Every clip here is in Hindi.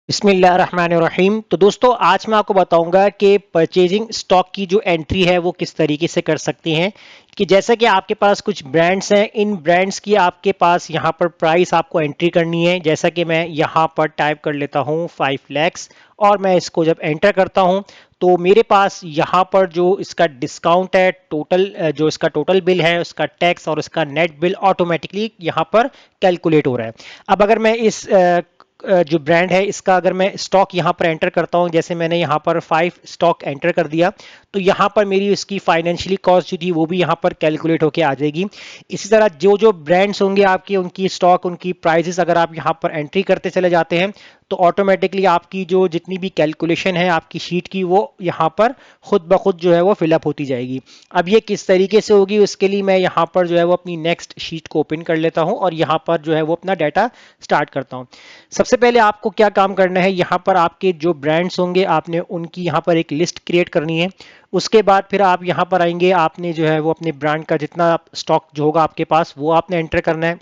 बिस्मिल्लाहिर्रहमानिर्रहीम। तो दोस्तों आज मैं आपको बताऊंगा कि परचेजिंग स्टॉक की जो एंट्री है वो किस तरीके से कर सकते हैं। कि जैसा कि आपके पास कुछ ब्रांड्स हैं, इन ब्रांड्स की आपके पास यहाँ पर प्राइस आपको एंट्री करनी है। जैसा कि मैं यहाँ पर टाइप कर लेता हूँ 5 लैक्स और मैं इसको जब एंटर करता हूँ तो मेरे पास यहाँ पर जो इसका डिस्काउंट है, टोटल जो इसका टोटल बिल है, उसका टैक्स और उसका नेट बिल ऑटोमेटिकली यहाँ पर कैलकुलेट हो रहा है। अब अगर मैं इस जो ब्रांड है इसका अगर मैं स्टॉक यहाँ पर एंटर करता हूँ, जैसे मैंने यहाँ पर 5 स्टॉक एंटर कर दिया, तो यहाँ पर मेरी इसकी फाइनेंशियली कॉस्ट जो थी वो भी यहाँ पर कैलकुलेट होके आ जाएगी। इसी तरह जो जो ब्रांड्स होंगे आपके, उनकी स्टॉक, उनकी प्राइजेस अगर आप यहाँ पर एंट्री करते चले जाते हैं तो ऑटोमेटिकली आपकी जो जितनी भी कैलकुलेशन है आपकी शीट की वो यहाँ पर खुद ब खुद जो है वो फिलअप होती जाएगी। अब ये किस तरीके से होगी उसके लिए मैं यहाँ पर जो है वो अपनी नेक्स्ट शीट को ओपन कर लेता हूँ और यहाँ पर जो है वो अपना डाटा स्टार्ट करता हूँ। सबसे पहले आपको क्या काम करना है, यहाँ पर आपके जो ब्रांड्स होंगे आपने उनकी यहाँ पर एक लिस्ट क्रिएट करनी है। उसके बाद फिर आप यहाँ पर आएंगे, आपने जो है वो अपने ब्रांड का जितना स्टॉक जो होगा आपके पास वो आपने एंटर करना है।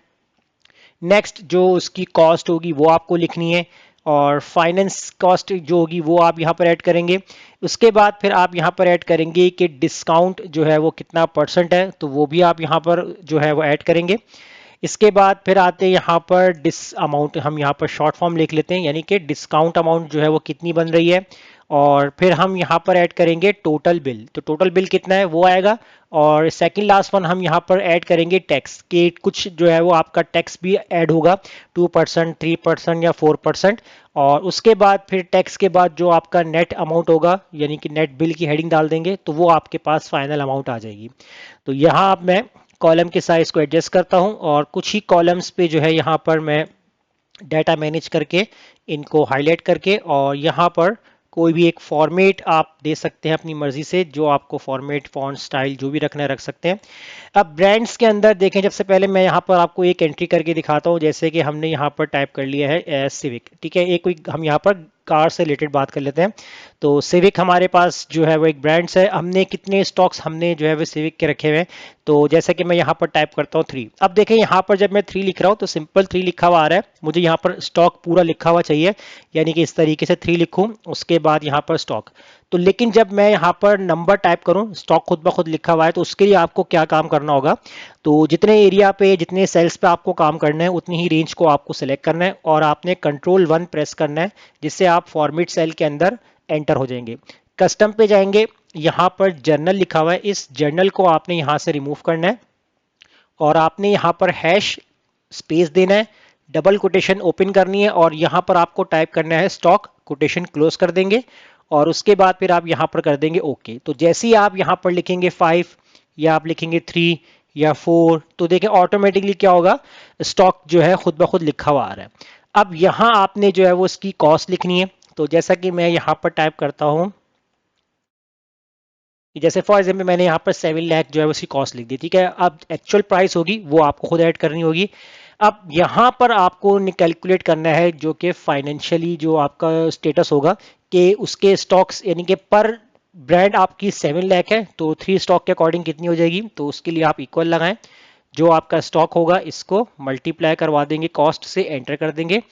नेक्स्ट जो उसकी कॉस्ट होगी वो आपको लिखनी है और फाइनेंस कॉस्ट जो होगी वो आप यहाँ पर ऐड करेंगे। उसके बाद फिर आप यहाँ पर ऐड करेंगे कि डिस्काउंट जो है वो कितना परसेंट है, तो वो भी आप यहाँ पर जो है वो ऐड करेंगे। इसके बाद फिर आते हैं यहाँ पर डिस अमाउंट, हम यहाँ पर शॉर्ट फॉर्म लिख लेते हैं, यानी कि डिस्काउंट अमाउंट जो है वो कितनी बन रही है। और फिर हम यहाँ पर ऐड करेंगे टोटल बिल, तो टोटल बिल कितना है वो आएगा। और सेकंड लास्ट वन हम यहाँ पर ऐड करेंगे टैक्स, के कुछ जो है वो आपका टैक्स भी ऐड होगा, 2%, 3% या 4%। और उसके बाद फिर टैक्स के बाद जो आपका नेट अमाउंट होगा, यानी कि नेट बिल की हेडिंग डाल देंगे तो वो आपके पास फाइनल अमाउंट आ जाएगी। तो यहाँ अब मैं कॉलम के साइज को एडजस्ट करता हूं और कुछ ही कॉलम्स पे जो है यहाँ पर मैं डाटा मैनेज करके इनको हाईलाइट करके, और यहाँ पर कोई भी एक फॉर्मेट आप दे सकते हैं अपनी मर्जी से, जो आपको फॉर्मेट, फॉन्ट स्टाइल जो भी रखना है रख सकते हैं। अब ब्रांड्स के अंदर देखें, सबसे पहले मैं यहाँ पर आपको एक एंट्री करके दिखाता हूँ। जैसे कि हमने यहाँ पर टाइप कर लिया है सिविक, ठीक है। एक कोई हम यहाँ पर कार से रिलेटेड बात कर लेते हैं। तो सिविक हमारे पास जो है वो एक ब्रांड्स है, हमने कितने स्टॉक्स हमने जो है वो सिविक के रखे हुए हैं। तो जैसे कि मैं यहाँ पर टाइप करता हूँ 3। अब देखें यहाँ पर जब मैं 3 लिख रहा हूँ तो सिंपल 3 लिखा हुआ आ रहा है, मुझे यहाँ पर स्टॉक पूरा लिखा हुआ चाहिए, यानी कि इस तरीके से 3 लिखूँ, उसके बाद यहाँ पर स्टॉक। तो लेकिन जब मैं यहाँ पर नंबर टाइप करूँ, स्टॉक खुद ब खुद लिखा हुआ है, तो उसके लिए आपको क्या काम करना होगा, तो जितने एरिया पे, जितने सेल्स पे आपको काम करना है उतनी ही रेंज को आपको सेलेक्ट करना है और आपने कंट्रोल 1 प्रेस करना है, जिससे आप फॉर्मेट सेल के अंदर एंटर हो जाएंगे। कस्टम पे जाएंगे, यहाँ पर जर्नल लिखा हुआ है, इस जर्नल को आपने यहाँ से रिमूव करना है और आपने यहाँ पर हैश स्पेस देना है, डबल कोटेशन ओपन करनी है और यहाँ पर आपको टाइप करना है स्टॉक, कोटेशन क्लोज कर देंगे और उसके बाद फिर आप यहाँ पर कर देंगे ओके। तो जैसे ही आप यहाँ पर लिखेंगे 5 या आप लिखेंगे 3 या 4, तो देखें ऑटोमेटिकली क्या होगा, स्टॉक जो है खुद ब खुद लिखा हुआ आ रहा है। अब यहाँ आपने जो है वो इसकी कॉस्ट लिखनी है। तो जैसा कि मैं यहाँ पर टाइप करता हूँ, जैसे फॉर एग्जाम्पल मैंने यहाँ पर 7 लाख जो है उसकी कॉस्ट लिख दी, ठीक है। अब एक्चुअल प्राइस होगी वो आपको खुद ऐड करनी होगी। अब यहाँ पर आपको कैलकुलेट करना है जो कि फाइनेंशियली जो आपका स्टेटस होगा, कि उसके स्टॉक्स, यानी कि पर ब्रांड आपकी 7 लाख है तो 3 स्टॉक के अकॉर्डिंग कितनी हो जाएगी, तो उसके लिए आप इक्वल लगाएं, जो आपका स्टॉक होगा इसको मल्टीप्लाई करवा देंगे कॉस्ट से, एंटर कर देंगे,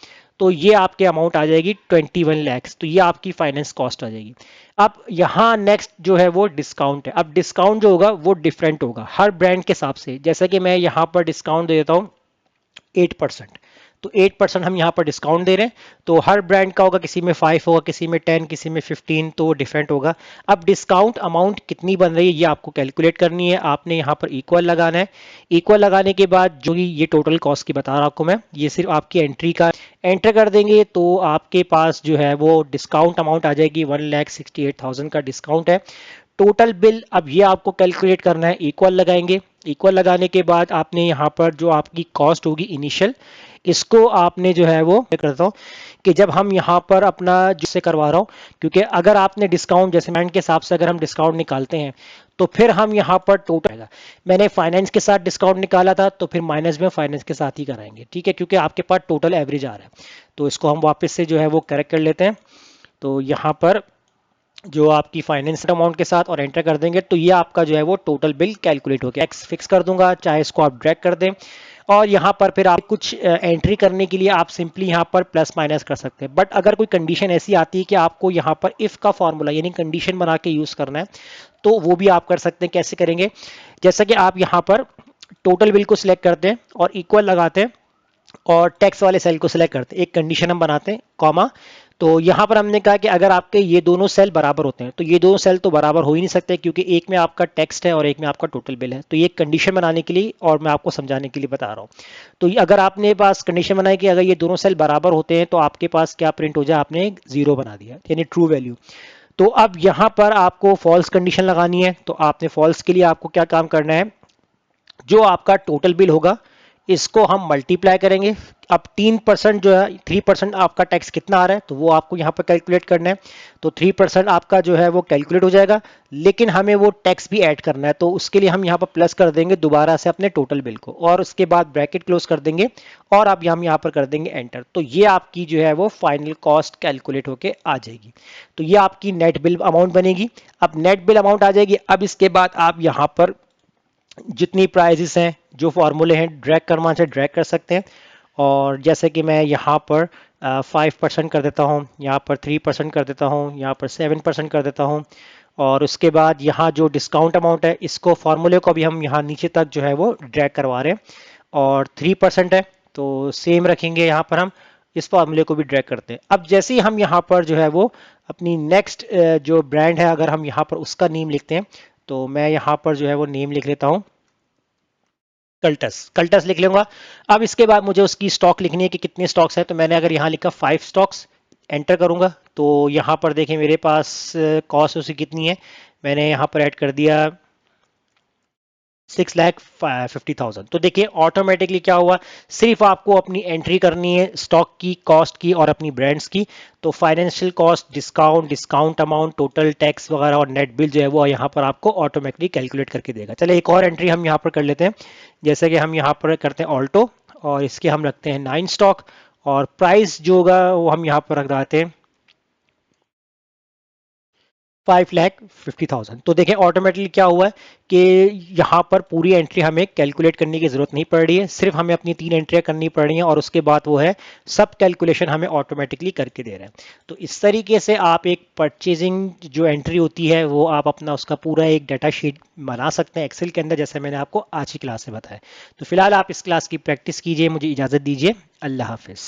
तो ये आपके अमाउंट आ जाएगी 21 लैक्स, तो ये आपकी फाइनेंस कॉस्ट आ जाएगी। अब यहाँ नेक्स्ट जो है वो डिस्काउंट है। अब डिस्काउंट जो होगा वो डिफरेंट होगा हर ब्रांड के हिसाब से। जैसे कि मैं यहाँ पर डिस्काउंट दे देता हूँ 8%, तो 8% हम यहाँ पर डिस्काउंट दे रहे हैं। तो हर ब्रांड का होगा, किसी में 5 होगा, किसी में 10, किसी में 15, तो वो डिफरेंट होगा। अब डिस्काउंट अमाउंट कितनी बन रही है ये आपको कैलकुलेट करनी है, आपने यहाँ पर इक्वल लगाना है। इक्वल लगाने के बाद जो ये टोटल कॉस्ट की बता रहा हूँ आपको मैं, ये सिर्फ आपकी एंट्री का एंटर कर देंगे तो आपके पास जो है वो डिस्काउंट अमाउंट आ जाएगी, 1,68,000 का डिस्काउंट है। टोटल बिल अब ये आपको कैलकुलेट करना है, इक्वल लगाएंगे। इक्वल लगाने के बाद आपने यहाँ पर जो आपकी कॉस्ट होगी इनिशियल, इसको आपने जो है वो करता हूँ कि जब हम यहाँ पर अपना जिससे करवा रहा हूँ, क्योंकि अगर आपने डिस्काउंट जैसे ब्रांड के हिसाब से अगर हम डिस्काउंट निकालते हैं तो फिर हम यहाँ पर टोटल आएगा। मैंने फाइनेंस के साथ डिस्काउंट निकाला था तो फिर माइनस में फाइनेंस के साथ ही कराएंगे, ठीक है, क्योंकि आपके पास टोटल एवरेज आ रहा है। तो इसको हम वापस से जो है वो करेक्ट कर लेते हैं। तो यहाँ पर जो आपकी फाइनेंस अमाउंट के साथ और एंटर कर देंगे तो ये आपका जो है वो टोटल बिल कैलकुलेट हो गया। एक्स फिक्स कर दूंगा, चाहे इसको आप ड्रैग कर दें। और यहाँ पर फिर आप कुछ एंट्री करने के लिए आप सिंपली यहाँ पर प्लस माइनस कर सकते हैं। बट अगर कोई कंडीशन ऐसी आती है कि आपको यहाँ पर इफ का फॉर्मूला यानी कंडीशन बना के यूज करना है, तो वो भी आप कर सकते हैं। कैसे करेंगे, जैसा कि आप यहाँ पर टोटल बिल को सिलेक्ट करते हैं और इक्वल लगाते हैं और टैक्स वाले सेल को सिलेक्ट करते हैं, एक कंडीशन हम बनाते हैं कॉमा। तो यहां पर हमने कहा कि अगर आपके ये दोनों सेल बराबर होते हैं, तो ये दोनों सेल तो बराबर हो ही नहीं सकते क्योंकि एक में आपका टेक्स्ट है और एक में आपका टोटल बिल है। तो ये कंडीशन बनाने के लिए और मैं आपको समझाने के लिए बता रहा हूं। तो अगर आपने पास कंडीशन बनाई कि अगर ये दोनों सेल बराबर होते हैं तो आपके पास क्या प्रिंट हो जाए, आपने जीरो बना दिया यानी ट्रू वैल्यू। तो अब यहां पर आपको फॉल्स कंडीशन लगानी है। तो आपने फॉल्स के लिए आपको क्या काम करना है, जो आपका टोटल बिल होगा इसको हम मल्टीप्लाई करेंगे। अब 3% जो है 3% आपका टैक्स कितना आ रहा है, तो वो आपको यहाँ पर कैलकुलेट करना है। तो 3% आपका जो है वो कैलकुलेट हो जाएगा, लेकिन हमें वो टैक्स भी ऐड करना है। तो उसके लिए हम यहाँ पर प्लस कर देंगे दोबारा से अपने टोटल बिल को और उसके बाद ब्रैकेट क्लोज कर देंगे और अब हम यहाँ पर कर देंगे एंटर। तो ये आपकी जो है वो फाइनल कॉस्ट कैलकुलेट होके आ जाएगी। तो ये आपकी नेट बिल अमाउंट बनेगी। अब नेट बिल अमाउंट आ जाएगी। अब इसके बाद आप यहाँ पर जितनी प्राइजेस हैं, जो फॉर्मूले हैं, ड्रैग करना से ड्रैग कर सकते हैं। और जैसे कि मैं यहाँ पर 5% कर देता हूँ, यहाँ पर 3% कर देता हूँ, यहाँ पर 7% कर देता हूँ। और उसके बाद यहाँ जो डिस्काउंट अमाउंट है, इसको फॉर्मूले को भी हम यहाँ नीचे तक जो है वो ड्रैग करवा रहे हैं। और 3% है तो सेम रखेंगे, यहाँ पर हम इस फॉर्मूले को भी ड्रैग करते हैं। अब जैसे ही हम यहाँ पर जो है वो अपनी नेक्स्ट जो ब्रांड है, अगर हम यहाँ पर उसका नेम लिखते हैं, तो मैं यहाँ पर जो है वो नेम लिख लेता हूँ कल्टस, कल्टस लिख लूंगा। अब इसके बाद मुझे उसकी स्टॉक लिखनी है कि कितने स्टॉक्स है। तो मैंने अगर यहाँ लिखा 5 स्टॉक्स, एंटर करूंगा तो यहाँ पर देखें मेरे पास कॉस्ट उसकी कितनी है, मैंने यहाँ पर ऐड कर दिया 6,50,000। तो देखिए ऑटोमेटिकली क्या हुआ, सिर्फ आपको अपनी एंट्री करनी है स्टॉक की, कॉस्ट की और अपनी ब्रांड्स की। तो financial cost, discount, discount amount, total tax वगैरह और नेट बिल जो है वो यहाँ पर आपको ऑटोमेटिकली कैलकुलेट करके देगा। चलिए एक और एंट्री हम यहाँ पर कर लेते हैं। जैसे कि हम यहाँ पर करते हैं ऑल्टो और इसके हम रखते हैं 9 स्टॉक और प्राइस जो होगा वो हम यहाँ पर रख देते हैं 5,50,000। तो देखें ऑटोमेटिकली क्या हुआ है कि यहाँ पर पूरी एंट्री हमें कैलकुलेट करने की जरूरत नहीं पड़ रही है, सिर्फ हमें अपनी 3 एंट्रियां करनी पड़ रही हैं और उसके बाद वो है सब कैलकुलेशन हमें ऑटोमेटिकली करके दे रहा है। तो इस तरीके से आप एक परचेजिंग जो एंट्री होती है वो आप अपना उसका पूरा एक डाटा शीट बना सकते हैं एक्सेल के अंदर, जैसे मैंने आपको आज की क्लास में बताया। तो फिलहाल आप इस क्लास की प्रैक्टिस कीजिए, मुझे इजाजत दीजिए, अल्लाह हाफिज।